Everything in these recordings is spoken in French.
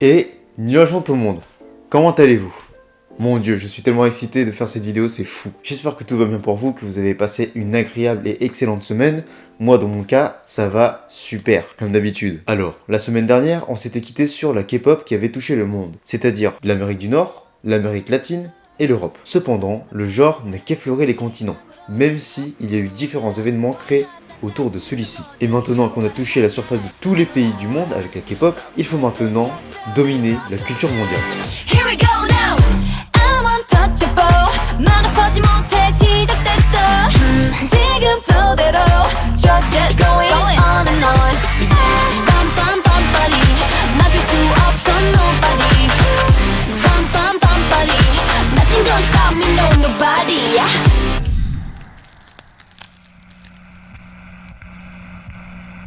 Et bonjour tout le monde, comment allez-vous? Mon dieu, je suis tellement excité de faire cette vidéo, c'est fou. J'espère que tout va bien pour vous, que vous avez passé une agréable et excellente semaine. Moi, dans mon cas, ça va super, comme d'habitude. Alors, la semaine dernière, on s'était quitté sur la K-pop qui avait touché le monde, c'est-à-dire l'Amérique du Nord, l'Amérique latine et l'Europe. Cependant, le genre n'a qu'effleuré les continents, même si il y a eu différents événements créés autour de celui-ci. Et maintenant qu'on a touché la surface de tous les pays du monde avec la K-pop, il faut maintenant dominer la culture mondiale.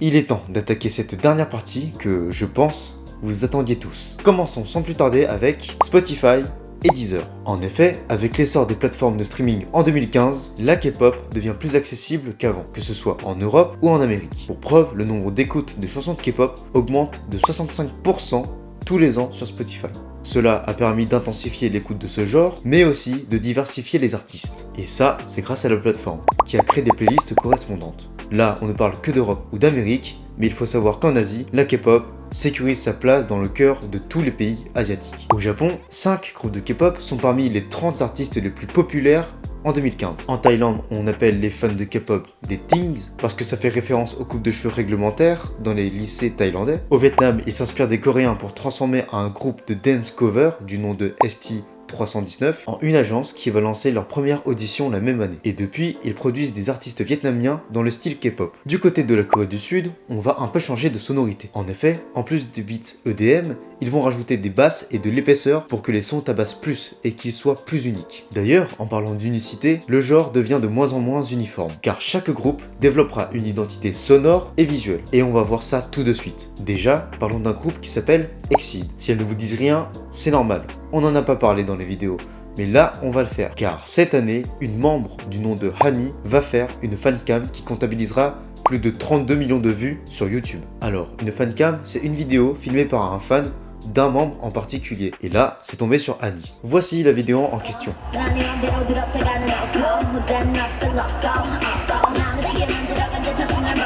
Il est temps d'attaquer cette dernière partie que, je pense, vous attendiez tous. Commençons sans plus tarder avec Spotify et Deezer. En effet, avec l'essor des plateformes de streaming en 2015, la K-pop devient plus accessible qu'avant, que ce soit en Europe ou en Amérique. Pour preuve, le nombre d'écoutes de chansons de K-pop augmente de 65% tous les ans sur Spotify. Cela a permis d'intensifier l'écoute de ce genre, mais aussi de diversifier les artistes. Et ça, c'est grâce à la plateforme, qui a créé des playlists correspondantes. Là, on ne parle que d'Europe ou d'Amérique, mais il faut savoir qu'en Asie, la K-pop sécurise sa place dans le cœur de tous les pays asiatiques. Au Japon, 5 groupes de K-pop sont parmi les 30 artistes les plus populaires en 2015. En Thaïlande, on appelle les fans de K-pop des Tings, parce que ça fait référence aux coupes de cheveux réglementaires dans les lycées thaïlandais. Au Vietnam, ils s'inspirent des Coréens pour transformer un groupe de dance cover du nom de ST319 en une agence qui va lancer leur première audition la même année. Et depuis, ils produisent des artistes vietnamiens dans le style K-pop. Du côté de la Corée du Sud, on va un peu changer de sonorité. En effet, en plus des beats EDM, ils vont rajouter des basses et de l'épaisseur pour que les sons tabassent plus et qu'ils soient plus uniques. D'ailleurs, en parlant d'unicité, le genre devient de moins en moins uniforme, car chaque groupe développera une identité sonore et visuelle. Et on va voir ça tout de suite. Déjà, parlons d'un groupe qui s'appelle Exceed. Si elles ne vous disent rien, c'est normal. On n'en a pas parlé dans les vidéos. Mais là, on va le faire. Car cette année, une membre du nom de Hani va faire une fancam qui comptabilisera plus de 32 millions de vues sur YouTube. Alors, une fancam, c'est une vidéo filmée par un fan d'un membre en particulier. Et là, c'est tombé sur Hani. Voici la vidéo en question.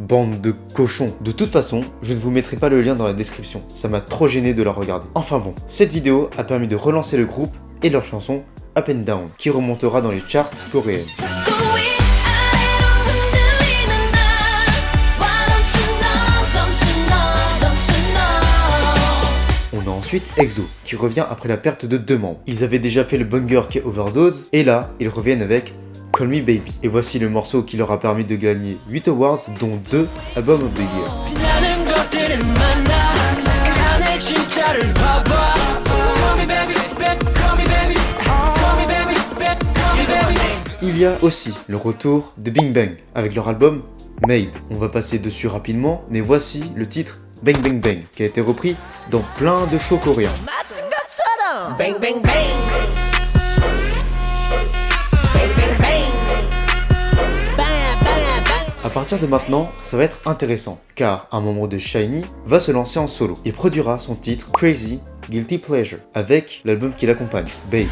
Bande de cochons. De toute façon, je ne vous mettrai pas le lien dans la description. Ça m'a trop gêné de la regarder. Enfin bon, cette vidéo a permis de relancer le groupe et leur chanson Up and Down, qui remontera dans les charts coréennes. On a ensuite EXO, qui revient après la perte de 2 membres. Ils avaient déjà fait le banger qui est Overdose, et là, ils reviennent avec Call Me Baby. Et voici le morceau qui leur a permis de gagner 8 awards, dont 2 Album of the Year. Il y a aussi le retour de Big Bang avec leur album Made. On va passer dessus rapidement, mais voici le titre Bang Bang Bang, qui a été repris dans plein de shows coréens. Bang Bang Bang. A partir de maintenant, ça va être intéressant, car un membre de SHINee va se lancer en solo et produira son titre Crazy Guilty Pleasure avec l'album qui l'accompagne, Base.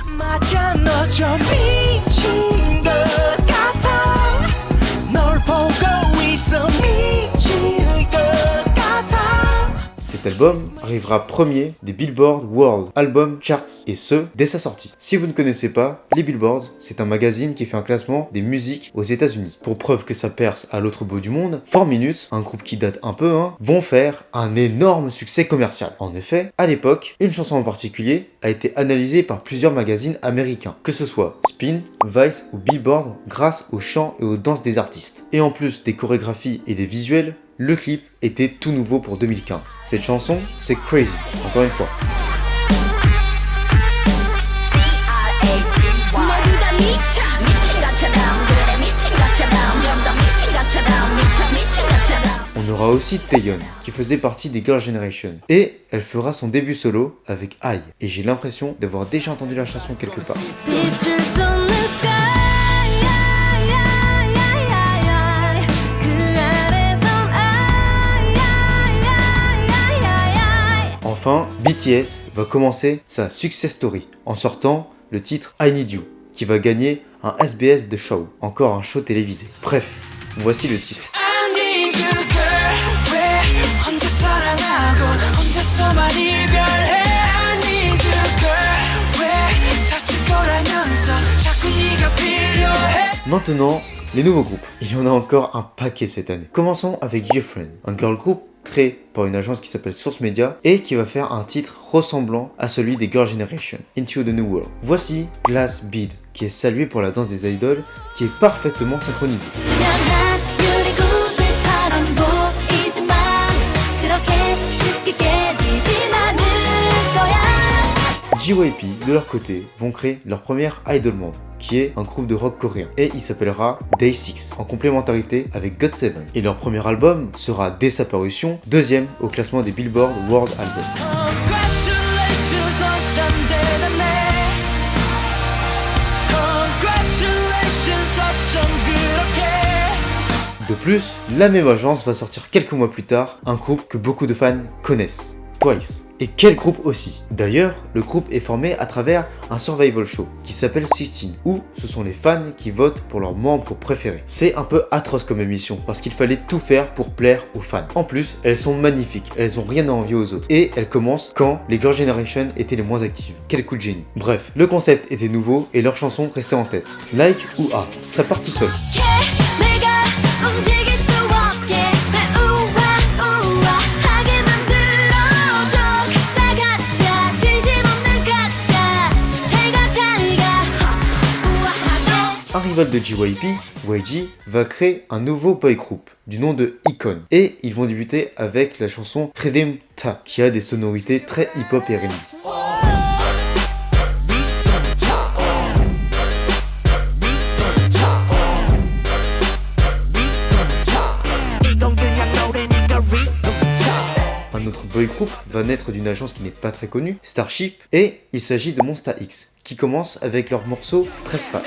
Cet album arrivera premier des Billboard World Album Charts, et ce, dès sa sortie. Si vous ne connaissez pas, les Billboards, c'est un magazine qui fait un classement des musiques aux États-Unis. Pour preuve que ça perce à l'autre bout du monde, 4 Minutes, un groupe qui date un peu, vont faire un énorme succès commercial. En effet, à l'époque, une chanson en particulier a été analysée par plusieurs magazines américains, que ce soit Spin, Vice ou Billboard, grâce aux chants et aux danses des artistes. Et en plus des chorégraphies et des visuels, le clip était tout nouveau pour 2015. Cette chanson, c'est Crazy, encore une fois. On aura aussi Taeyeon, qui faisait partie des Girl Generation. Et elle fera son début solo avec I. Et j'ai l'impression d'avoir déjà entendu la chanson quelque part. enfin, BTS va commencer sa success story en sortant le titre I Need You, qui va gagner un SBS The Show, encore un show télévisé. Bref, voici le titre. Maintenant, les nouveaux groupes. Il y en a encore un paquet cette année. Commençons avec GFriend, un girl group créé par une agence qui s'appelle Source Media et qui va faire un titre ressemblant à celui des Girl Generation, Into the New World. Voici Glass Bead, qui est salué pour la danse des idoles, qui est parfaitement synchronisée. JYP, de leur côté, vont créer leur première idol membre, qui est un groupe de rock coréen, et il s'appellera Day 6, en complémentarité avec GOT7. Et leur premier album sera, dès sa parution, deuxième au classement des Billboard World Albums. De plus, la même agence va sortir quelques mois plus tard un groupe que beaucoup de fans connaissent, Twice. Et quel groupe aussi! D'ailleurs, le groupe est formé à travers un survival show qui s'appelle 16, où ce sont les fans qui votent pour leurs membres préférés. C'est un peu atroce comme émission parce qu'il fallait tout faire pour plaire aux fans. En plus, elles sont magnifiques, elles ont rien à envier aux autres. Et elles commencent quand les Girl Generation étaient les moins actives. Quel coup de génie! Bref, le concept était nouveau et leurs chansons restaient en tête. Like ou A, ça part tout seul. Un rival de JYP, YG, va créer un nouveau boy group du nom de Icon. Et ils vont débuter avec la chanson Rhythm Ta, qui a des sonorités très hip-hop et R&B. Un autre boy group va naître d'une agence qui n'est pas très connue, Starship, et il s'agit de Monsta X, qui commence avec leur morceau Trespass.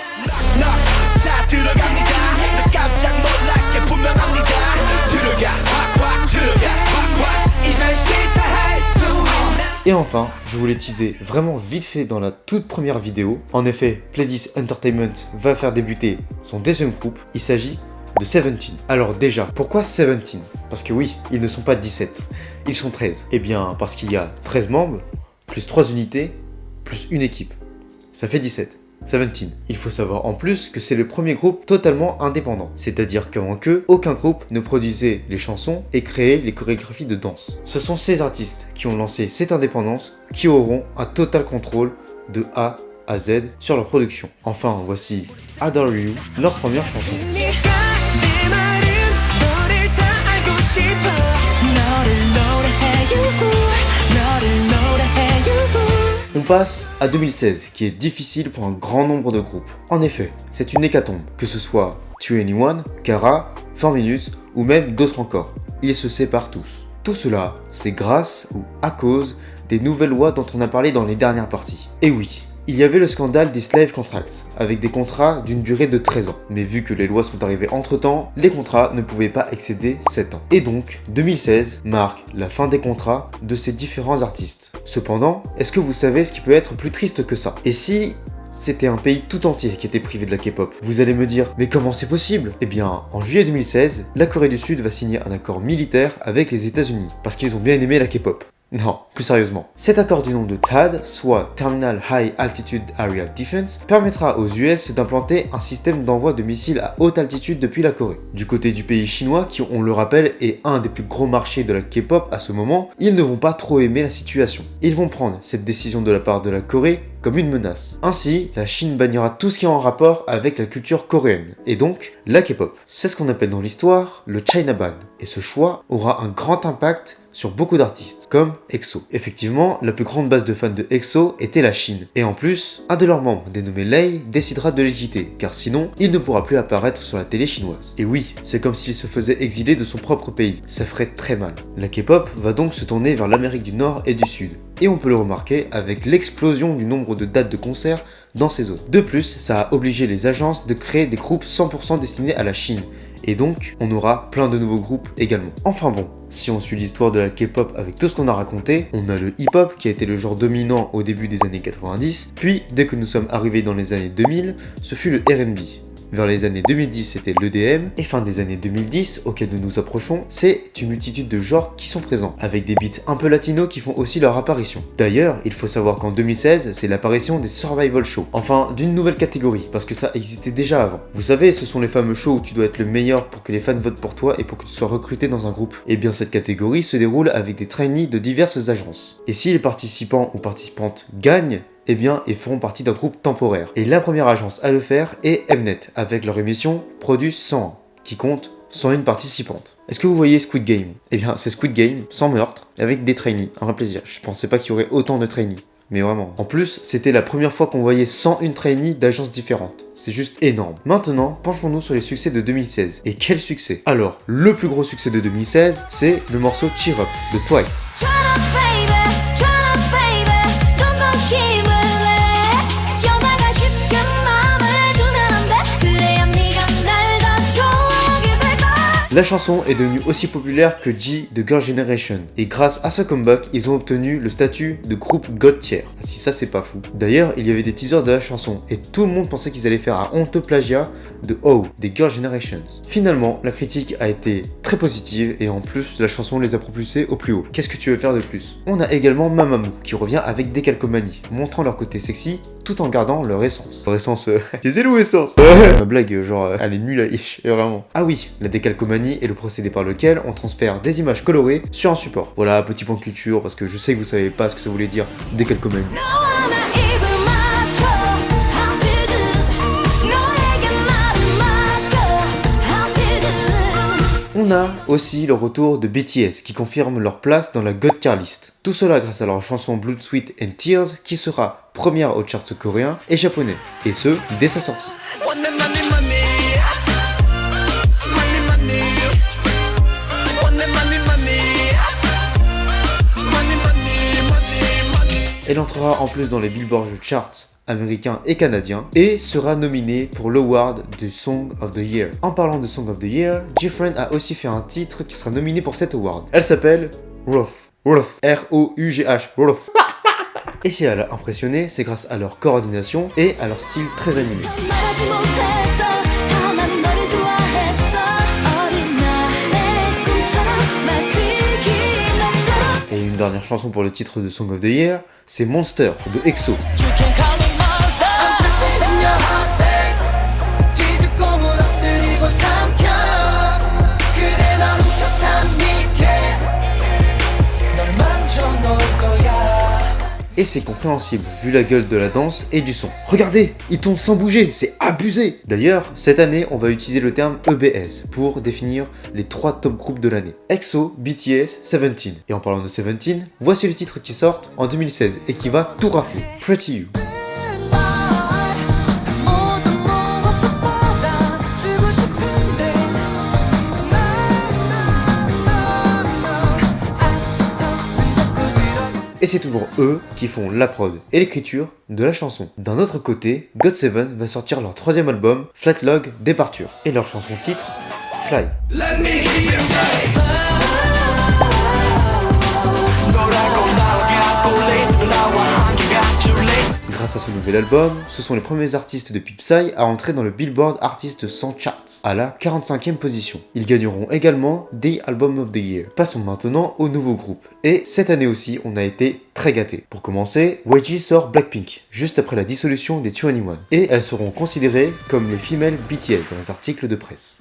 Et enfin, je vous l'ai teasé vraiment vite fait dans la toute première vidéo. En effet, Pledis Entertainment va faire débuter son deuxième groupe. Il s'agit de 17. Alors déjà, pourquoi 17? Parce que oui, ils ne sont pas 17, ils sont 13. Eh bien, parce qu'il y a 13 membres, plus 3 unités, plus une équipe. Ça fait 17. 17. Il faut savoir en plus que c'est le premier groupe totalement indépendant. C'est-à-dire qu'avant qu'eux, aucun groupe ne produisait les chansons et créait les chorégraphies de danse. Ce sont ces artistes qui ont lancé cette indépendance qui auront un total contrôle de A à Z sur leur production. Enfin, voici Adore You, leur première chanson. On passe à 2016, qui est difficile pour un grand nombre de groupes. En effet, c'est une hécatombe, que ce soit 2NE1, Kara, 4 Minutes ou même d'autres encore. Ils se séparent tous. Tout cela, c'est grâce ou à cause des nouvelles lois dont on a parlé dans les dernières parties. Et oui, il y avait le scandale des slave contracts, avec des contrats d'une durée de 13 ans. Mais vu que les lois sont arrivées entre-temps, les contrats ne pouvaient pas excéder 7 ans. Et donc, 2016 marque la fin des contrats de ces différents artistes. Cependant, est-ce que vous savez ce qui peut être plus triste que ça? Et si c'était un pays tout entier qui était privé de la K-pop? Vous allez me dire, mais comment c'est possible? Eh bien, en juillet 2016, la Corée du Sud va signer un accord militaire avec les États-Unis, parce qu'ils ont bien aimé la K-pop. Non, plus sérieusement. Cet accord du nom de THAAD, soit Terminal High Altitude Area Defense, permettra aux US d'implanter un système d'envoi de missiles à haute altitude depuis la Corée. Du côté du pays chinois, qui on le rappelle est un des plus gros marchés de la K-pop à ce moment, ils ne vont pas trop aimer la situation. Ils vont prendre cette décision de la part de la Corée comme une menace. Ainsi, la Chine bannira tout ce qui est en rapport avec la culture coréenne, et donc la K-pop. C'est ce qu'on appelle dans l'histoire le China Ban, et ce choix aura un grand impact sur beaucoup d'artistes, comme EXO. Effectivement, la plus grande base de fans de EXO était la Chine, et en plus, un de leurs membres, dénommé Lay, décidera de les quitter, car sinon, il ne pourra plus apparaître sur la télé chinoise. Et oui, c'est comme s'il se faisait exiler de son propre pays, ça ferait très mal. La K-pop va donc se tourner vers l'Amérique du Nord et du Sud, et on peut le remarquer avec l'explosion du nombre de dates de concerts dans ces zones. De plus, ça a obligé les agences de créer des groupes 100% destinés à la Chine, et donc on aura plein de nouveaux groupes également. Enfin bon, si on suit l'histoire de la K-pop avec tout ce qu'on a raconté, on a le hip-hop qui a été le genre dominant au début des années 90, puis dès que nous sommes arrivés dans les années 2000, ce fut le R&B. Vers les années 2010, c'était l'EDM, et fin des années 2010, auxquelles nous nous approchons, c'est une multitude de genres qui sont présents, avec des beats un peu latinos qui font aussi leur apparition. D'ailleurs, il faut savoir qu'en 2016, c'est l'apparition des survival shows, enfin d'une nouvelle catégorie, parce que ça existait déjà avant. Vous savez, ce sont les fameux shows où tu dois être le meilleur pour que les fans votent pour toi et pour que tu sois recruté dans un groupe. Et bien cette catégorie se déroule avec des trainees de diverses agences. Et si les participants ou participantes gagnent, eh bien, ils feront partie d'un groupe temporaire. Et la première agence à le faire est Mnet, avec leur émission Produce 101, qui compte 101 participantes. Est-ce que vous voyez Squid Game? Eh bien, c'est Squid Game, sans meurtre, avec des trainees. Un vrai plaisir. Je pensais pas qu'il y aurait autant de trainees. Mais vraiment. En plus, c'était la première fois qu'on voyait 101 trainees d'agences différentes. C'est juste énorme. Maintenant, penchons-nous sur les succès de 2016. Et quel succès! Alors, le plus gros succès de 2016, c'est le morceau Cheer Up de Twice. La chanson est devenue aussi populaire que G de Girl Generation, et grâce à ce comeback, ils ont obtenu le statut de groupe God Tier. Ah si ça c'est pas fou. D'ailleurs, il y avait des teasers de la chanson, et tout le monde pensait qu'ils allaient faire un honteux plagiat de Oh des Girl Generations. Finalement, la critique a été très positive, et en plus, la chanson les a propulsés au plus haut. Qu'est-ce que tu veux faire de plus? On a également Mamamoo, qui revient avec des calcomanies, montrant leur côté sexy, tout en gardant leur essence. Leur essence, c'est où essence? Ma blague, genre, elle est nulle à ish, vraiment. Ah oui, la décalcomanie est le procédé par lequel on transfère des images colorées sur un support. Voilà, petit point culture, parce que je sais que vous savez pas ce que ça voulait dire décalcomanie. On a aussi le retour de BTS qui confirme leur place dans la God Tier List. Tout cela grâce à leur chanson Blood, Sweat and Tears qui sera première aux charts coréens et japonais, et ce, dès sa sortie. Elle entrera en plus dans les Billboard Charts américain et canadien, et sera nominé pour l'award du Song of the Year. En parlant de Song of the Year, G-Friend a aussi fait un titre qui sera nominé pour cet award. Elle s'appelle Rough. R-O-U-G-H. Rough. Et si elle a impressionné, c'est grâce à leur coordination et à leur style très animé. Et une dernière chanson pour le titre de Song of the Year, c'est Monster de EXO. Et c'est compréhensible, vu la gueule de la danse et du son. Regardez, ils tombent sans bouger, c'est abusé! D'ailleurs, cette année, on va utiliser le terme EBS pour définir les 3 top groupes de l'année. EXO, BTS, Seventeen. Et en parlant de Seventeen, voici le titre qui sort en 2016 et qui va tout rafler. Pretty You. Et c'est toujours eux qui font la prod et l'écriture de la chanson. D'un autre côté, GOT7 va sortir leur 3e album, Flatlog Departure, et leur chanson titre, Fly. Grâce à ce nouvel album, ce sont les premiers artistes depuis Psy à entrer dans le Billboard Artist 100 Charts, à la 45e position. Ils gagneront également des Album of the Year. Passons maintenant au nouveau groupe. Et cette année aussi, on a été très gâtés. Pour commencer, YG sort Blackpink, juste après la dissolution des 2NE1. Et elles seront considérées comme les femelles BTS dans les articles de presse.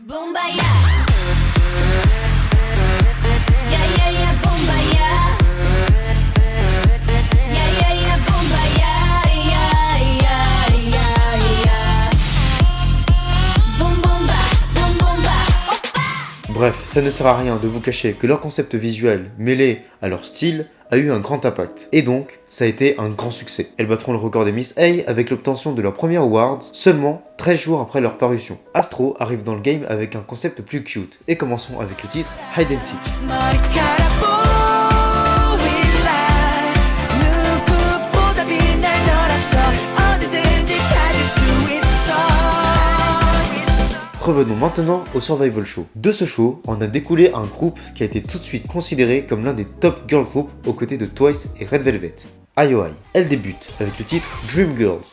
Bref, ça ne sert à rien de vous cacher que leur concept visuel mêlé à leur style a eu un grand impact. Et donc, ça a été un grand succès. Elles battront le record des Miss A avec l'obtention de leur premier award seulement 13 jours après leur parution. Astro arrive dans le game avec un concept plus cute. Et commençons avec le titre Hide and Seek. Revenons maintenant au Survival Show. De ce show, on a découlé un groupe qui a été tout de suite considéré comme l'un des top girl groups aux côtés de Twice et Red Velvet. IOI. Elle débute avec le titre Dream Girls.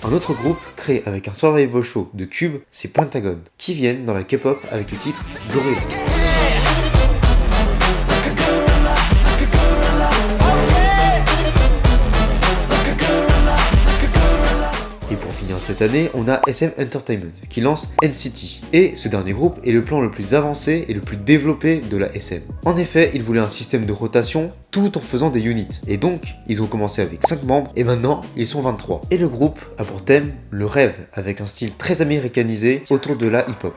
Un autre groupe créé avec un survival show de Cube, c'est Pentagon, qui viennent dans la K-pop avec le titre Gorilla. Et pour finir cette année, on a SM Entertainment qui lance NCT. Et ce dernier groupe est le plan le plus avancé et le plus développé de la SM. En effet, ils voulaient un système de rotation tout en faisant des units. Et donc, ils ont commencé avec 5 membres et maintenant, ils sont 23. Et le groupe a pour thème le rêve avec un style très américanisé autour de la hip-hop.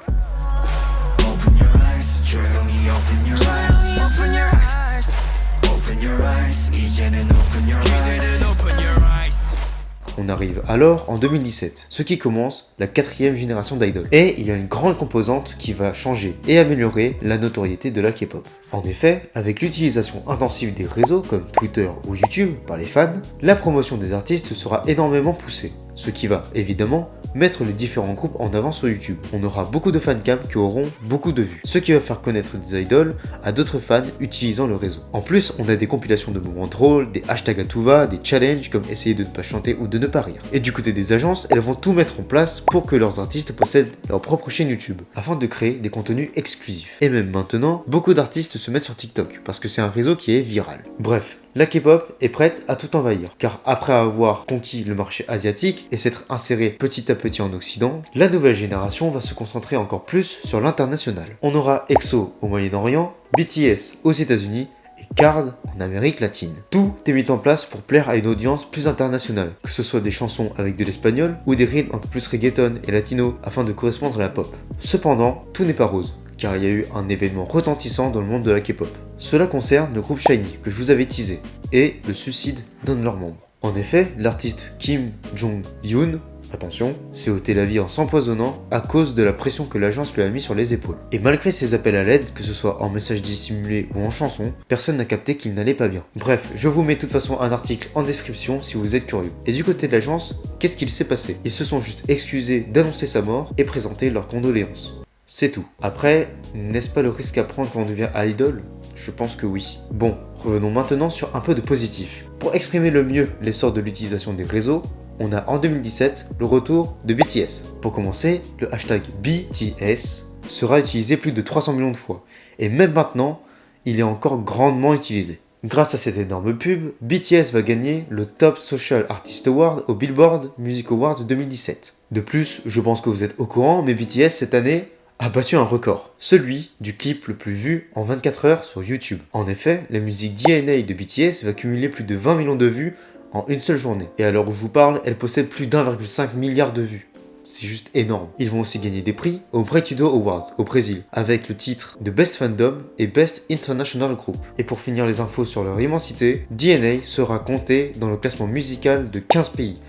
On arrive alors en 2017, ce qui commence la 4e génération d'idoles. Et il y a une grande composante qui va changer et améliorer la notoriété de la K-pop. En effet, avec l'utilisation intensive des réseaux comme Twitter ou YouTube par les fans, la promotion des artistes sera énormément poussée. Ce qui va, évidemment, mettre les différents groupes en avant sur YouTube. On aura beaucoup de fancams qui auront beaucoup de vues, ce qui va faire connaître des idoles à d'autres fans utilisant le réseau. En plus, on a des compilations de moments drôles, des hashtags à tout va, des challenges comme essayer de ne pas chanter ou de ne pas rire. Et du côté des agences, elles vont tout mettre en place pour que leurs artistes possèdent leur propre chaîne YouTube, afin de créer des contenus exclusifs. Et même maintenant, beaucoup d'artistes se mettent sur TikTok, parce que c'est un réseau qui est viral. Bref, la K-pop est prête à tout envahir, car après avoir conquis le marché asiatique et s'être insérée petit à petit en Occident, la nouvelle génération va se concentrer encore plus sur l'international. On aura EXO au Moyen-Orient, BTS aux États-Unis et KARD en Amérique latine. Tout est mis en place pour plaire à une audience plus internationale, que ce soit des chansons avec de l'espagnol ou des rythmes un peu plus reggaeton et latino afin de correspondre à la pop. Cependant, tout n'est pas rose, car il y a eu un événement retentissant dans le monde de la K-pop. Cela concerne le groupe SHINee, que je vous avais teasé, et le suicide d'un de leurs membres. En effet, l'artiste Kim Jong-hyun, attention, s'est ôté la vie en s'empoisonnant à cause de la pression que l'agence lui a mis sur les épaules. Et malgré ses appels à l'aide, que ce soit en message dissimulé ou en chanson, personne n'a capté qu'il n'allait pas bien. Bref, je vous mets de toute façon un article en description si vous êtes curieux. Et du côté de l'agence, qu'est-ce qu'il s'est passé? Ils se sont juste excusés d'annoncer sa mort et présenté leurs condoléances. C'est tout. Après, n'est-ce pas le risque à prendre quand on devient idol? Je pense que oui. Bon, revenons maintenant sur un peu de positif. Pour exprimer le mieux l'essor de l'utilisation des réseaux, on a en 2017 le retour de BTS. Pour commencer, le hashtag BTS sera utilisé plus de 300 millions de fois. Et même maintenant, il est encore grandement utilisé. Grâce à cette énorme pub, BTS va gagner le Top Social Artist Award au Billboard Music Awards 2017. De plus, je pense que vous êtes au courant, mais BTS cette année a battu un record, celui du clip le plus vu en 24 heures sur YouTube. En effet, la musique DNA de BTS va cumuler plus de 20 millions de vues en une seule journée. Et à l'heure où je vous parle, elle possède plus d'1,5 milliard de vues. C'est juste énorme. Ils vont aussi gagner des prix au Breakthrough Awards au Brésil, avec le titre de Best Fandom et Best International Group. Et pour finir les infos sur leur immensité, DNA sera compté dans le classement musical de 15 pays,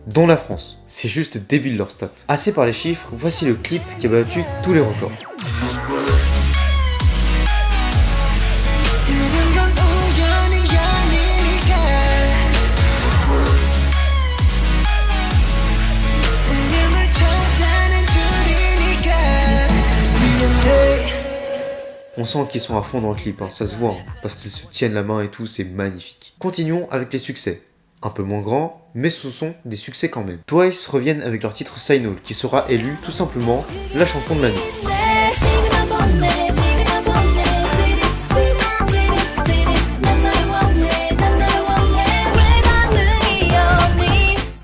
dont la France. C'est juste débile leur stats. Assez par les chiffres, voici le clip qui a battu tous les records. On sent qu'ils sont à fond dans le clip, ça se voit, parce qu'ils se tiennent la main et tout, c'est magnifique. Continuons avec les succès. Un peu moins grands, mais ce sont des succès quand même. Twice reviennent avec leur titre Signal, qui sera élu tout simplement la chanson de l'année.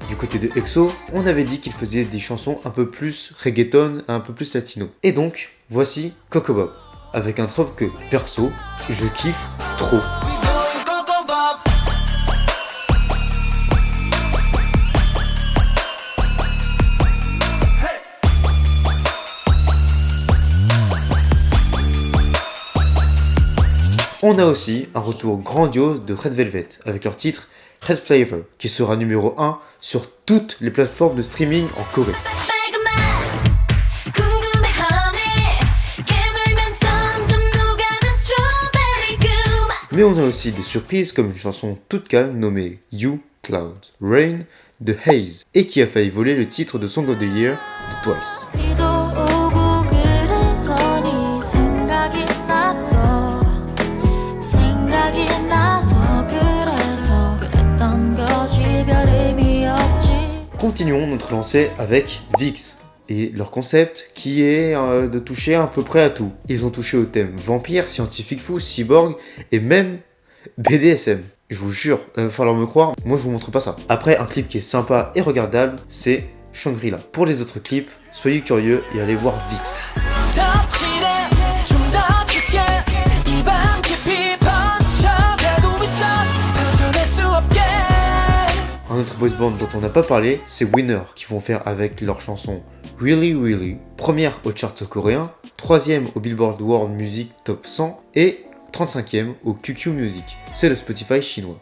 Du côté de EXO, on avait dit qu'ils faisaient des chansons un peu plus reggaeton, un peu plus latino. Et donc, voici Coco Bob, avec un trope que, perso, je kiffe trop. On a aussi un retour grandiose de Red Velvet avec leur titre Red Flavor qui sera numéro 1 sur toutes les plateformes de streaming en Corée. Mais on a aussi des surprises comme une chanson toute calme nommée You, Cloud, Rain de Haze et qui a failli voler le titre de Song of the Year de Twice. Continuons notre lancée avec VIXX et leur concept qui est de toucher à peu près à tout. Ils ont touché au thème vampire, scientifique fou, cyborg et même BDSM. Je vous jure, il va falloir me croire, moi je vous montre pas ça. Après, un clip qui est sympa et regardable, c'est Shangri-La. Pour les autres clips, soyez curieux et allez voir VIXX. Un autre boys band dont on n'a pas parlé, c'est Winner, qui vont faire avec leur chanson Really Really, première au chart coréen, troisième au Billboard World Music Top 100 et 35e au QQ Music. C'est le Spotify chinois.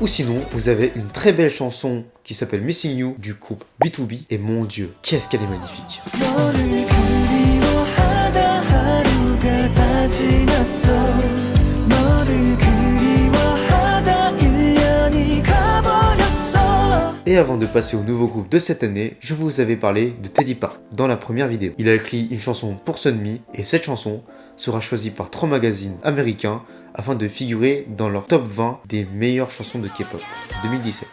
Ou sinon, vous avez une très belle chanson qui s'appelle Missing You du groupe B2B et mon dieu, qu'est-ce qu'elle est magnifique. Et avant de passer au nouveau groupe de cette année, je vous avais parlé de Teddy Park dans la première vidéo. Il a écrit une chanson pour Sunmi et cette chanson sera choisie par 3 magazines américains afin de figurer dans leur top 20 des meilleures chansons de K-pop 2017.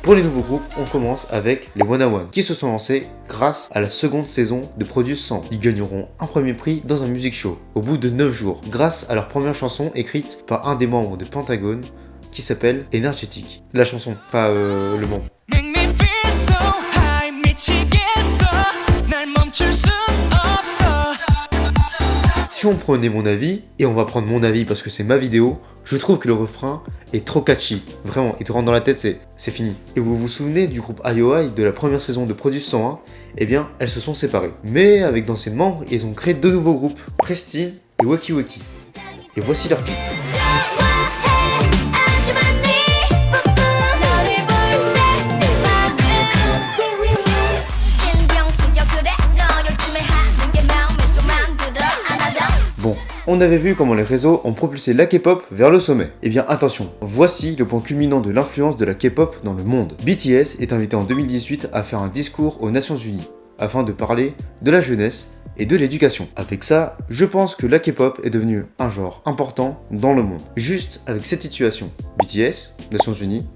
Pour les nouveaux groupes, on commence avec les Wanna One, qui se sont lancés grâce à la seconde saison de Produce 100. Ils gagneront un premier prix dans un music show, au bout de 9 jours, grâce à leur première chanson écrite par un des membres de Pentagon, qui s'appelle Energetic. La chanson, pas le membre. Si on prenait mon avis, et on va prendre mon avis parce que c'est ma vidéo, je trouve que le refrain est trop catchy. Vraiment, il te rentre dans la tête, c'est fini. Et vous vous souvenez du groupe IOI de la première saison de Produce 101 ? Eh bien, elles se sont séparées. Mais avec d'anciens membres, ils ont créé 2 nouveaux groupes, Prestine et Waki Waki. Et voici leur clip. Bon, on avait vu comment les réseaux ont propulsé la K-pop vers le sommet. Eh bien attention, voici le point culminant de l'influence de la K-pop dans le monde. BTS est invité en 2018 à faire un discours aux Nations Unies, afin de parler de la jeunesse et de l'éducation. Avec ça, je pense que la K-pop est devenue un genre important dans le monde. Juste avec cette situation, BTS, Nations Unies,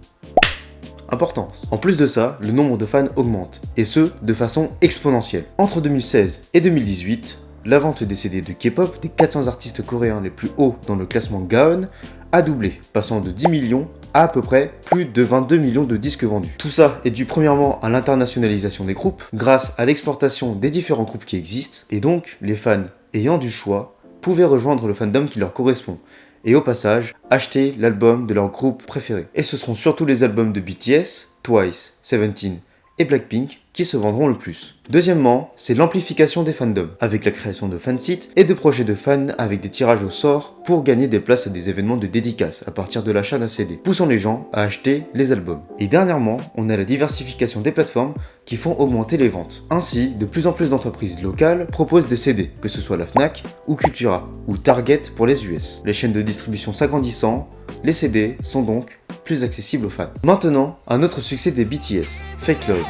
importance. En plus de ça, le nombre de fans augmente, et ce, de façon exponentielle. Entre 2016 et 2018, la vente des CD de K-pop des 400 artistes coréens les plus hauts dans le classement Gaon a doublé, passant de 10 millions à peu près plus de 22 millions de disques vendus. Tout ça est dû premièrement à l'internationalisation des groupes, grâce à l'exportation des différents groupes qui existent, et donc les fans ayant du choix pouvaient rejoindre le fandom qui leur correspond, et au passage, acheter l'album de leur groupe préféré. Et ce seront surtout les albums de BTS, Twice, Seventeen et Blackpink qui se vendront le plus. Deuxièmement, c'est l'amplification des fandoms, avec la création de fansites et de projets de fans avec des tirages au sort pour gagner des places à des événements de dédicaces à partir de l'achat d'un CD, poussant les gens à acheter les albums. Et dernièrement, on a la diversification des plateformes qui font augmenter les ventes. Ainsi, de plus en plus d'entreprises locales proposent des CD, que ce soit la Fnac ou Cultura, ou Target pour les US. Les chaînes de distribution s'agrandissant, les CD sont donc plus accessibles aux fans. Maintenant, un autre succès des BTS, Fake Love.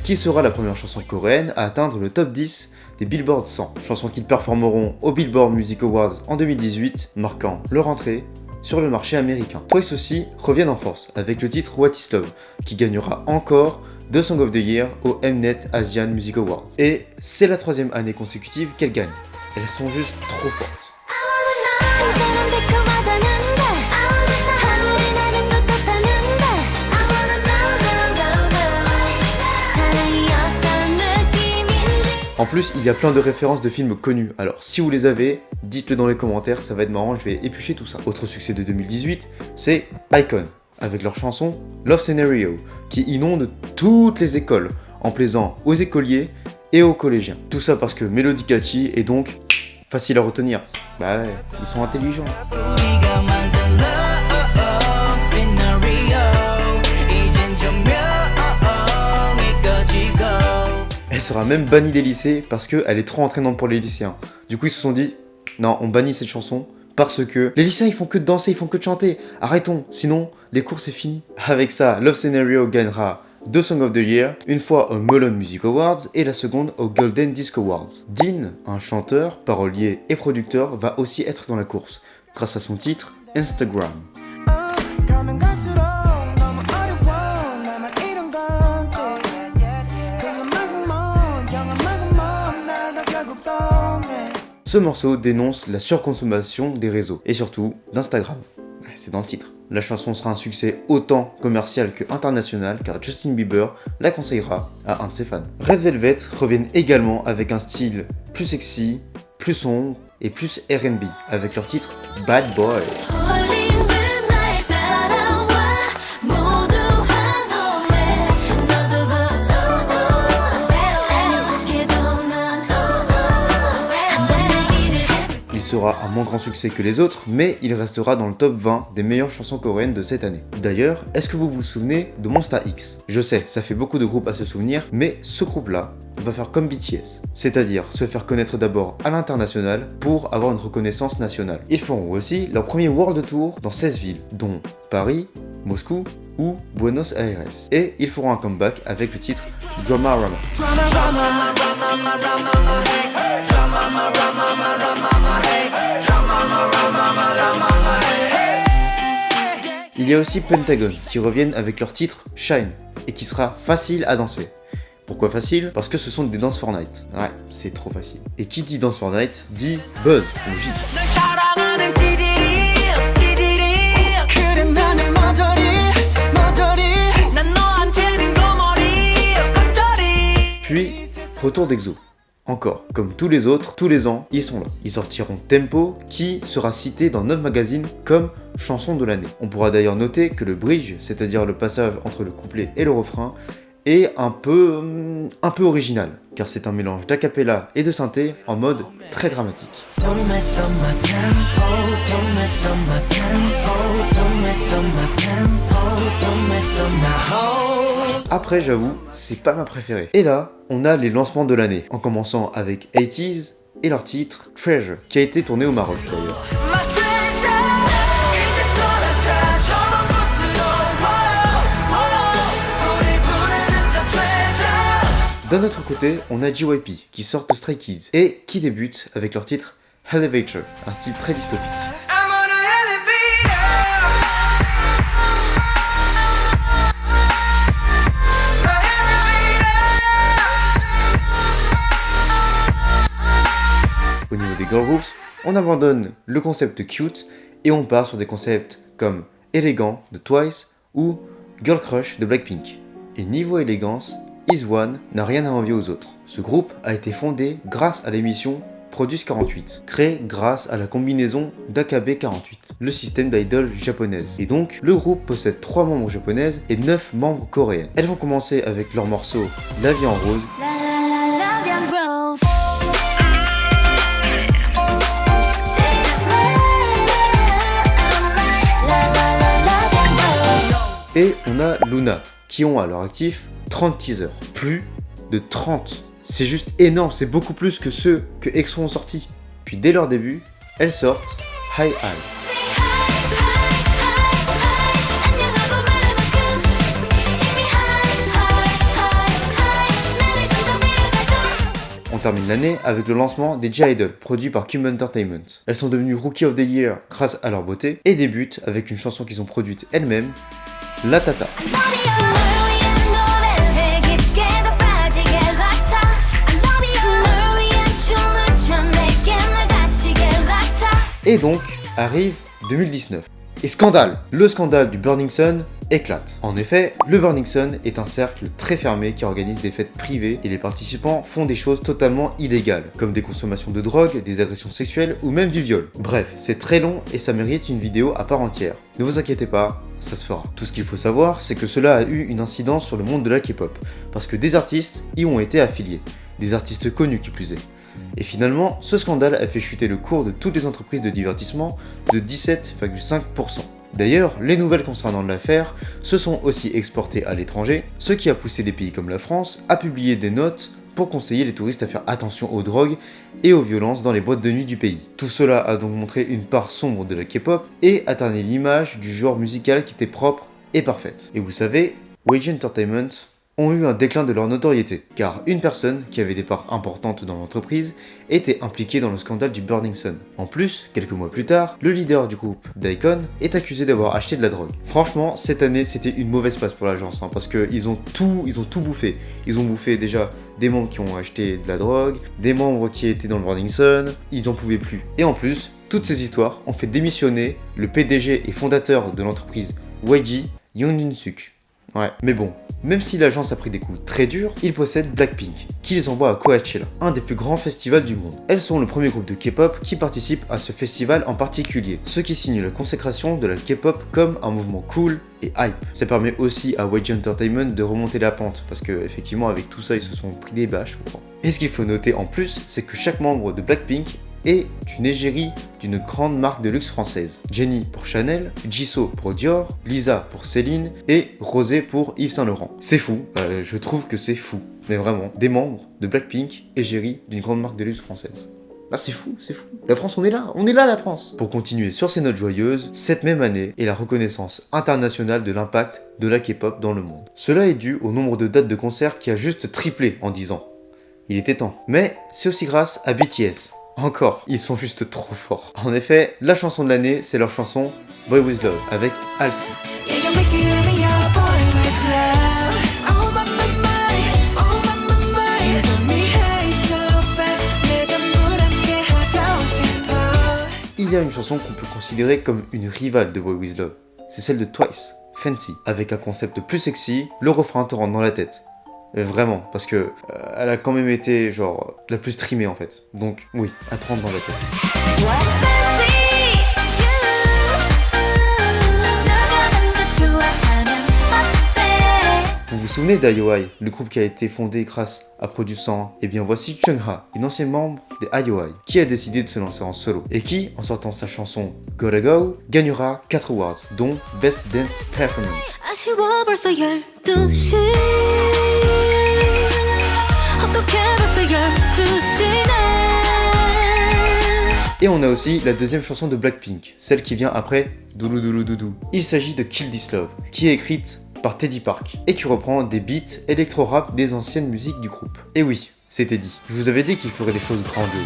Qui sera la première chanson coréenne à atteindre le top 10 des Billboard 100, chanson qu'ils performeront au Billboard Music Awards en 2018, marquant leur entrée sur le marché américain. Twice aussi reviennent en force avec le titre What Is Love, qui gagnera encore 2 Song of the Year au Mnet Asian Music Awards. Et c'est la 3e année consécutive qu'elles gagnent. Elles sont juste trop fortes. En plus, il y a plein de références de films connus, alors si vous les avez, dites-le dans les commentaires, ça va être marrant, je vais éplucher tout ça. Autre succès de 2018, c'est Icon, avec leur chanson Love Scenario, qui inonde toutes les écoles, en plaisant aux écoliers et aux collégiens. Tout ça parce que mélodie catchy et donc facile à retenir. Bah ouais, ils sont intelligents. Elle sera même bannie des lycées parce qu'elle est trop entraînante pour les lycéens. Du coup ils se sont dit, non, on bannit cette chanson parce que les lycéens ils font que de danser, ils font que de chanter. Arrêtons, sinon les cours c'est fini. Avec ça, Love Scenario gagnera 2 Song of the Year, une fois aux Melon Music Awards et la seconde aux Golden Disc Awards. Dean, un chanteur, parolier et producteur, va aussi être dans la course, grâce à son titre Instagram. Ce morceau dénonce la surconsommation des réseaux, et surtout d'Instagram. C'est dans le titre. La chanson sera un succès autant commercial que international, car Justin Bieber la conseillera à un de ses fans. Red Velvet reviennent également avec un style plus sexy, plus sombre et plus R&B, avec leur titre Bad Boy. Il sera un moins grand succès que les autres, mais il restera dans le top 20 des meilleures chansons coréennes de cette année. D'ailleurs, est-ce que vous vous souvenez de Monsta X? Je sais, ça fait beaucoup de groupes à se souvenir, mais ce groupe-là va faire comme BTS, c'est-à-dire se faire connaître d'abord à l'international pour avoir une reconnaissance nationale. Ils feront aussi leur premier World Tour dans 16 villes, dont Paris, Moscou ou Buenos Aires. Et ils feront un comeback avec le titre Drama Rama. Il y a aussi Pentagon qui reviennent avec leur titre Shine et qui sera facile à danser. Pourquoi facile? Parce que ce sont des danses Fortnite. Ouais, c'est trop facile. Et qui dit danse Fortnite dit buzz, logique. Puis, retour d'Exo. Encore, comme tous les autres, tous les ans, ils sont là. Ils sortiront Tempo, qui sera cité dans 9 magazines comme chanson de l'année. On pourra d'ailleurs noter que le bridge, c'est-à-dire le passage entre le couplet et le refrain, est un peu original, car c'est un mélange d'acapella et de synthé en mode très dramatique. Après, j'avoue, c'est pas ma préférée. Et là, on a les lancements de l'année, en commençant avec 80s et leur titre Treasure, qui a été tourné au Maroc d'ailleurs. D'un autre côté, on a JYP qui sort de Stray Kids et qui débute avec leur titre Elevator, un style très dystopique. Au niveau des girl groups, on abandonne le concept cute et on part sur des concepts comme élégant de Twice ou Girl Crush de Blackpink. Et niveau élégance, IZ*ONE n'a rien à envier aux autres. Ce groupe a été fondé grâce à l'émission Produce 48, créée grâce à la combinaison d'AKB48, le système d'idoles japonaises. Et donc, le groupe possède 3 membres japonaises et 9 membres coréennes. Elles vont commencer avec leur morceau La vie en rose. Et on a Luna, qui ont à leur actif 30 teasers. Plus de 30. C'est juste énorme, c'est beaucoup plus que ceux que EXO ont sortis. Puis dès leur début, elles sortent High High. On termine l'année avec le lancement des J-Idol, produit par Cube Entertainment. Elles sont devenues Rookie of the Year grâce à leur beauté et débutent avec une chanson qu'ils ont produite elles-mêmes, La Tata. Et donc, arrive 2019. Et scandale! Le scandale du Burning Sun éclate. En effet, le Burning Sun est un cercle très fermé qui organise des fêtes privées et les participants font des choses totalement illégales, comme des consommations de drogue, des agressions sexuelles ou même du viol. Bref, c'est très long et ça mérite une vidéo à part entière. Ne vous inquiétez pas, ça se fera. Tout ce qu'il faut savoir, c'est que cela a eu une incidence sur le monde de la K-pop, parce que des artistes y ont été affiliés, des artistes connus qui plus est. Et finalement, ce scandale a fait chuter le cours de toutes les entreprises de divertissement de 17,5%. D'ailleurs, les nouvelles concernant l'affaire se sont aussi exportées à l'étranger, ce qui a poussé des pays comme la France à publier des notes pour conseiller les touristes à faire attention aux drogues et aux violences dans les boîtes de nuit du pays. Tout cela a donc montré une part sombre de la K-pop et a terni l'image du genre musical qui était propre et parfaite. Et vous savez, YG Entertainment ont eu un déclin de leur notoriété, car une personne qui avait des parts importantes dans l'entreprise était impliquée dans le scandale du Burning Sun. En plus, quelques mois plus tard, le leader du groupe, Daikon, est accusé d'avoir acheté de la drogue. Franchement, cette année, c'était une mauvaise passe pour l'agence, parce qu'ils ont tout bouffé. Ils ont bouffé déjà des membres qui ont acheté de la drogue, des membres qui étaient dans le Burning Sun, ils en pouvaient plus. Et en plus, toutes ces histoires ont fait démissionner le PDG et fondateur de l'entreprise YG, Young In-suk. Ouais, mais bon, même si l'agence a pris des coups très durs, ils possèdent Blackpink, qui les envoie à Coachella, un des plus grands festivals du monde. Elles sont le premier groupe de K-pop qui participe à ce festival en particulier, ce qui signe la consécration de la K-pop comme un mouvement cool et hype. Ça permet aussi à YG Entertainment de remonter la pente, parce que effectivement avec tout ça ils se sont pris des bâches, je crois. Et ce qu'il faut noter en plus, c'est que chaque membre de Blackpink est une égérie d'une grande marque de luxe française. Jennie pour Chanel, Jisoo pour Dior, Lisa pour Céline et Rosé pour Yves Saint Laurent. C'est fou, je trouve que c'est fou. Mais vraiment, des membres de Blackpink, égérie d'une grande marque de luxe française. Ah c'est fou, c'est fou. La France, on est là la France. Pour continuer sur ces notes joyeuses, cette même année est la reconnaissance internationale de l'impact de la K-pop dans le monde. Cela est dû au nombre de dates de concerts qui a juste triplé en 10 ans. Il était temps. Mais c'est aussi grâce à BTS. Encore, ils sont juste trop forts. En effet, la chanson de l'année, c'est leur chanson Boy With Love avec Halsey. Il y a une chanson qu'on peut considérer comme une rivale de Boy With Love. C'est celle de Twice, Fancy, avec un concept plus sexy, le refrain te rentre dans la tête. Vraiment, parce que elle a quand même été genre la plus streamée en fait. Donc oui, elle te rentre dans la tête. Vous vous souvenez d'IOI, le groupe qui a été fondé grâce à Produce100? Et bien voici Chungha, une ancienne membre des IOI, qui a décidé de se lancer en solo, et qui, en sortant sa chanson Gotta Go, gagnera 4 awards, dont Best Dance Performance. Et on a aussi la deuxième chanson de Blackpink, celle qui vient après Doulou Doulou Doudou. Il s'agit de Kill This Love, qui est écrite par Teddy Park, et qui reprend des beats électro-rap des anciennes musiques du groupe. Et oui, c'était dit. Je vous avais dit qu'il ferait des choses grandioses.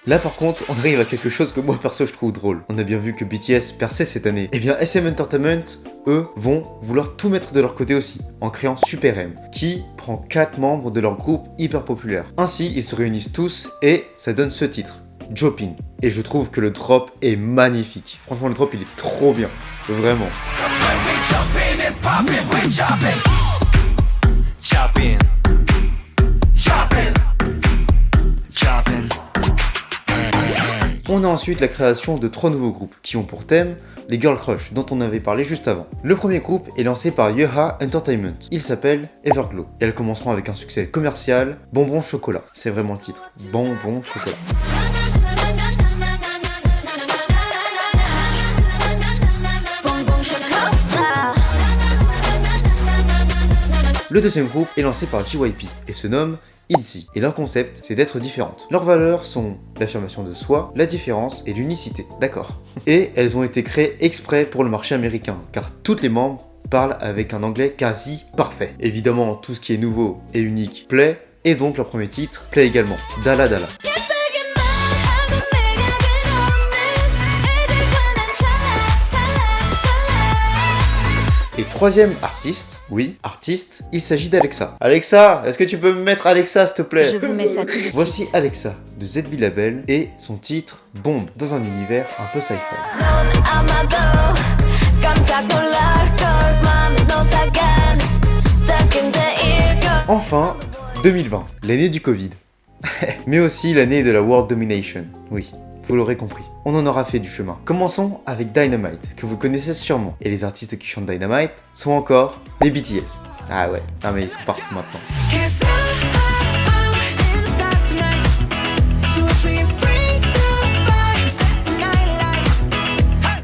Là par contre, on arrive à quelque chose que moi perso je trouve drôle. On a bien vu que BTS perçait cette année. Et bien SM Entertainment, eux, vont vouloir tout mettre de leur côté aussi, en créant Super M, qui prend 4 membres de leur groupe hyper populaire. Ainsi, ils se réunissent tous et ça donne ce titre, Jopin. Et je trouve que le drop est magnifique. Franchement, le drop il est trop bien, vraiment. On a ensuite la création de 3 nouveaux groupes qui ont pour thème les Girl Crush dont on avait parlé juste avant. Le premier groupe est lancé par Yeha Entertainment. Il s'appelle Everglow et elles commenceront avec un succès commercial, Bonbon Chocolat. C'est vraiment le titre, Bonbon Chocolat. Le deuxième groupe est lancé par JYP et se nomme ITZY, et leur concept, c'est d'être différentes. Leurs valeurs sont l'affirmation de soi, la différence et l'unicité, d'accord. Et elles ont été créées exprès pour le marché américain, car toutes les membres parlent avec un anglais quasi parfait. Évidemment, tout ce qui est nouveau et unique plaît, et donc leur premier titre plaît également, Dala Dala. Et troisième artiste, Oui, artiste, il s'agit d'Alexa. Alexa, est-ce que tu peux me mettre Alexa s'il te plaît? Je vous mets ça tout de suite. Voici Alexa de ZB Label et son titre Bombe dans un univers un peu sci-fi. Enfin, 2020, l'année du Covid. Mais aussi l'année de la World Domination. Oui, vous l'aurez compris. On en aura fait du chemin. Commençons avec Dynamite, que vous connaissez sûrement. Et les artistes qui chantent Dynamite sont encore les BTS. Ah ouais, non mais ils sont partout maintenant.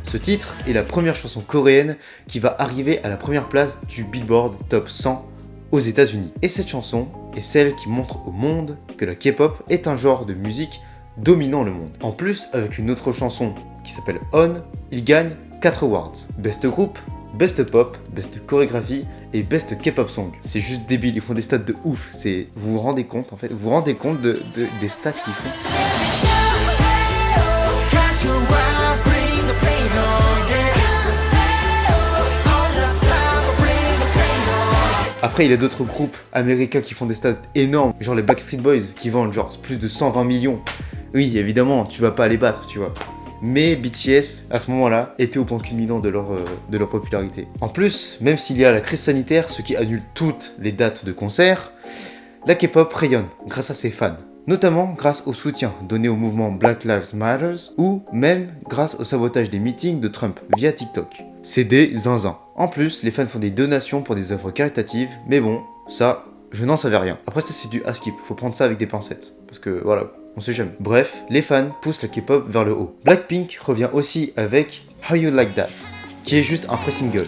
Ce titre est la première chanson coréenne qui va arriver à la première place du Billboard Top 100 aux États-Unis. Et cette chanson est celle qui montre au monde que la K-pop est un genre de musique dominant le monde. En plus, avec une autre chanson qui s'appelle On, il gagne 4 awards. Best Group, Best Pop, Best Chorégraphie et Best K-pop Song. C'est juste débile, ils font des stats de ouf. Vous vous rendez compte en fait, vous vous rendez compte des stats qu'ils font. Après, il y a d'autres groupes américains qui font des stats énormes, genre les Backstreet Boys, qui vendent genre plus de 120 millions. Oui, évidemment, tu vas pas les battre, tu vois. Mais BTS, à ce moment-là, était au point culminant de leur popularité. En plus, même s'il y a la crise sanitaire, ce qui annule toutes les dates de concert, la K-pop rayonne grâce à ses fans. Notamment grâce au soutien donné au mouvement Black Lives Matter ou même grâce au sabotage des meetings de Trump via TikTok. C'est des zinzins. En plus, les fans font des donations pour des œuvres caritatives, mais bon, ça, je n'en savais rien. Après ça c'est du skip, faut prendre ça avec des pincettes, parce que voilà, on sait jamais. Bref, les fans poussent la K-pop vers le haut. Blackpink revient aussi avec How You Like That, qui est juste un pré-single.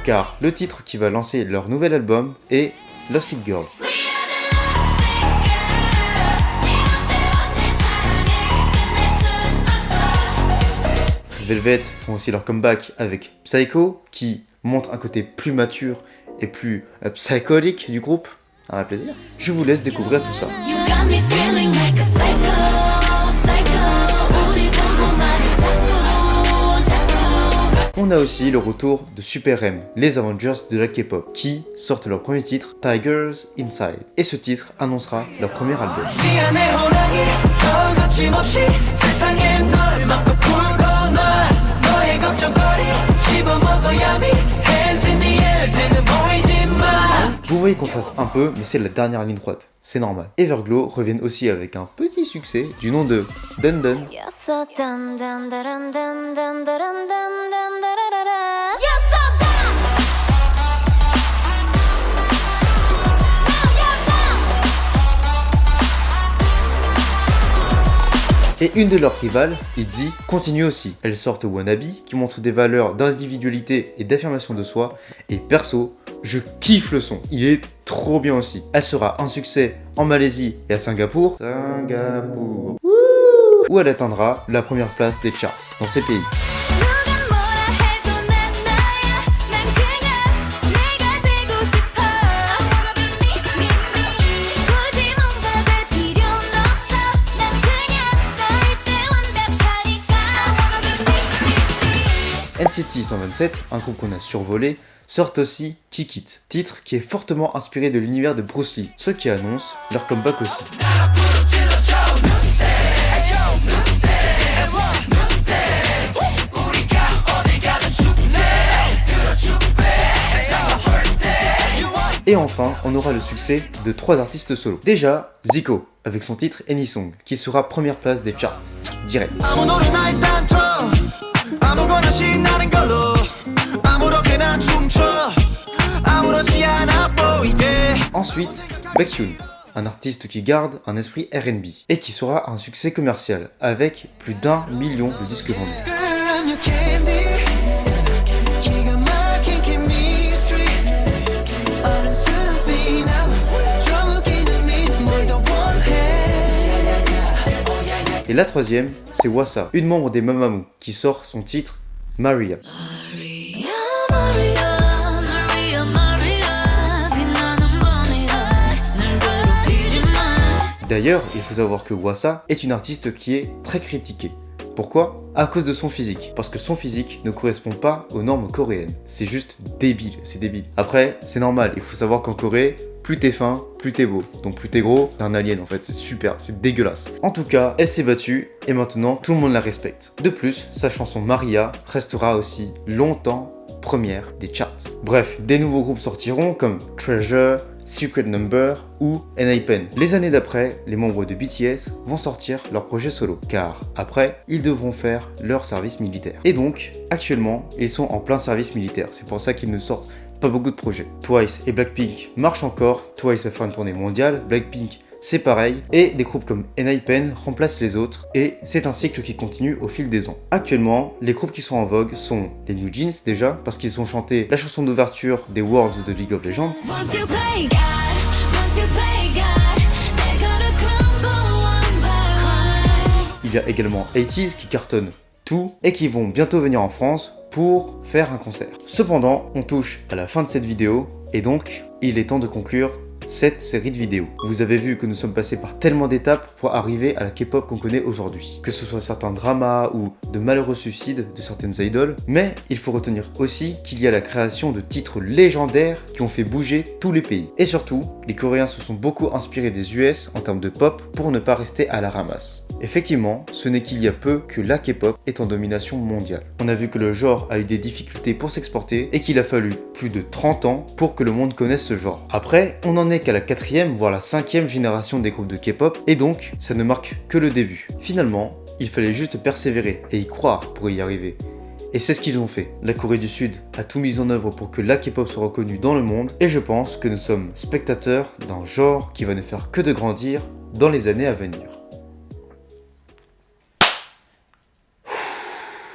Car le titre qui va lancer leur nouvel album est Love Sick Girl. Velvet font aussi leur comeback avec Psycho, qui montre un côté plus mature et plus psycholique du groupe. Un plaisir. Je vous laisse découvrir tout ça. On a aussi le retour de Super M, les Avengers de la K-pop, qui sortent leur premier titre, Tigers Inside. Et ce titre annoncera leur premier album. Vous voyez qu'on trace un peu, mais c'est la dernière ligne droite, c'est normal. Everglow reviennent aussi avec un petit succès du nom de Dun Dun. Et une de leurs rivales, ITZY, continue aussi. Elles sortent Wannabe, qui montre des valeurs d'individualité et d'affirmation de soi, et perso, je kiffe le son, il est trop bien aussi. Elle sera un succès en Malaisie et à Singapour, où elle atteindra la première place des charts dans ces pays. NCT 127, un groupe qu'on a survolé, sortent aussi Kick It, titre qui est fortement inspiré de l'univers de Bruce Lee, ce qui annonce leur comeback aussi. Et enfin, on aura le succès de 3 artistes solo. Déjà, Zico, avec son titre Any Song, qui sera première place des charts, direct. Ensuite, Baekhyun, un artiste qui garde un esprit R&B et qui sera un succès commercial avec plus d'1 million de disques vendus. Et la troisième, c'est Wassa, une membre des Mamamoo, qui sort son titre Maria. D'ailleurs, il faut savoir que Hwasa est une artiste qui est très critiquée. Pourquoi? À cause de son physique. Parce que son physique ne correspond pas aux normes coréennes. C'est juste débile, c'est débile. Après, c'est normal, il faut savoir qu'en Corée, plus t'es fin, plus t'es beau. Donc plus t'es gros, t'es un alien en fait, c'est super, c'est dégueulasse. En tout cas, elle s'est battue et maintenant tout le monde la respecte. De plus, sa chanson Maria restera aussi longtemps première des charts. Bref, des nouveaux groupes sortiront comme Treasure, Secret Number ou ENHYPEN. Les années d'après, les membres de BTS vont sortir leur projet solo, car après, ils devront faire leur service militaire. Et donc, actuellement, ils sont en plein service militaire. C'est pour ça qu'ils ne sortent pas beaucoup de projets. Twice et Blackpink marchent encore. Twice va faire une tournée mondiale, Blackpink c'est pareil, et des groupes comme ENHYPEN remplacent les autres, et c'est un cycle qui continue au fil des ans. Actuellement, les groupes qui sont en vogue sont les New Jeans déjà, parce qu'ils ont chanté la chanson d'ouverture des Worlds de League of Legends. Il y a également 80s qui cartonnent tout, et qui vont bientôt venir en France pour faire un concert. Cependant, on touche à la fin de cette vidéo, et donc, il est temps de conclure cette série de vidéos. Vous avez vu que nous sommes passés par tellement d'étapes pour arriver à la K-pop qu'on connaît aujourd'hui. Que ce soit certains dramas ou de malheureux suicides de certaines idoles, mais il faut retenir aussi qu'il y a la création de titres légendaires qui ont fait bouger tous les pays. Et surtout, les Coréens se sont beaucoup inspirés des US en termes de pop pour ne pas rester à la ramasse. Effectivement, ce n'est qu'il y a peu que la K-pop est en domination mondiale. On a vu que le genre a eu des difficultés pour s'exporter et qu'il a fallu plus de 30 ans pour que le monde connaisse ce genre. Après, on en est qu'à la 4e voire la 5e génération des groupes de K-pop et donc ça ne marque que le début. Finalement, il fallait juste persévérer et y croire pour y arriver. Et c'est ce qu'ils ont fait. La Corée du Sud a tout mis en œuvre pour que la K-pop soit reconnue dans le monde et je pense que nous sommes spectateurs d'un genre qui va ne faire que de grandir dans les années à venir.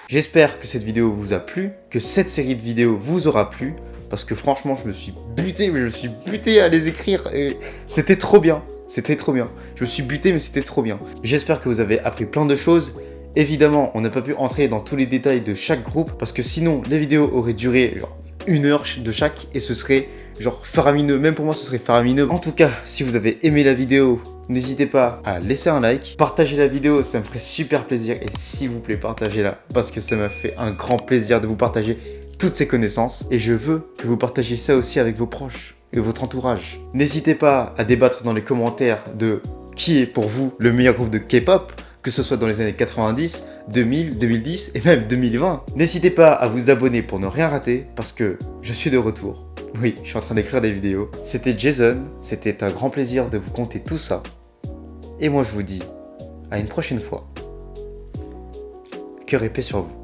J'espère que cette vidéo vous a plu, que cette série de vidéos vous aura plu, parce que franchement je me suis buté à les écrire et c'était trop bien, je me suis buté mais c'était trop bien. J'espère que vous avez appris plein de choses. Évidemment, on n'a pas pu entrer dans tous les détails de chaque groupe, parce que sinon les vidéos auraient duré genre 1 heure de chaque et ce serait genre faramineux, même pour moi ce serait faramineux. En tout cas, si vous avez aimé la vidéo, n'hésitez pas à laisser un like, partager la vidéo, ça me ferait super plaisir et s'il vous plaît partagez-la parce que ça m'a fait un grand plaisir de vous partager toutes ces connaissances et je veux que vous partagiez ça aussi avec vos proches et votre entourage. N'hésitez pas à débattre dans les commentaires de qui est pour vous le meilleur groupe de K-pop, que ce soit dans les années 90, 2000, 2010 et même 2020. N'hésitez pas à vous abonner pour ne rien rater parce que je suis de retour. Oui, je suis en train d'écrire des vidéos. C'était Jason, c'était un grand plaisir de vous conter tout ça. Et moi je vous dis à une prochaine fois. Cœur épais sur vous.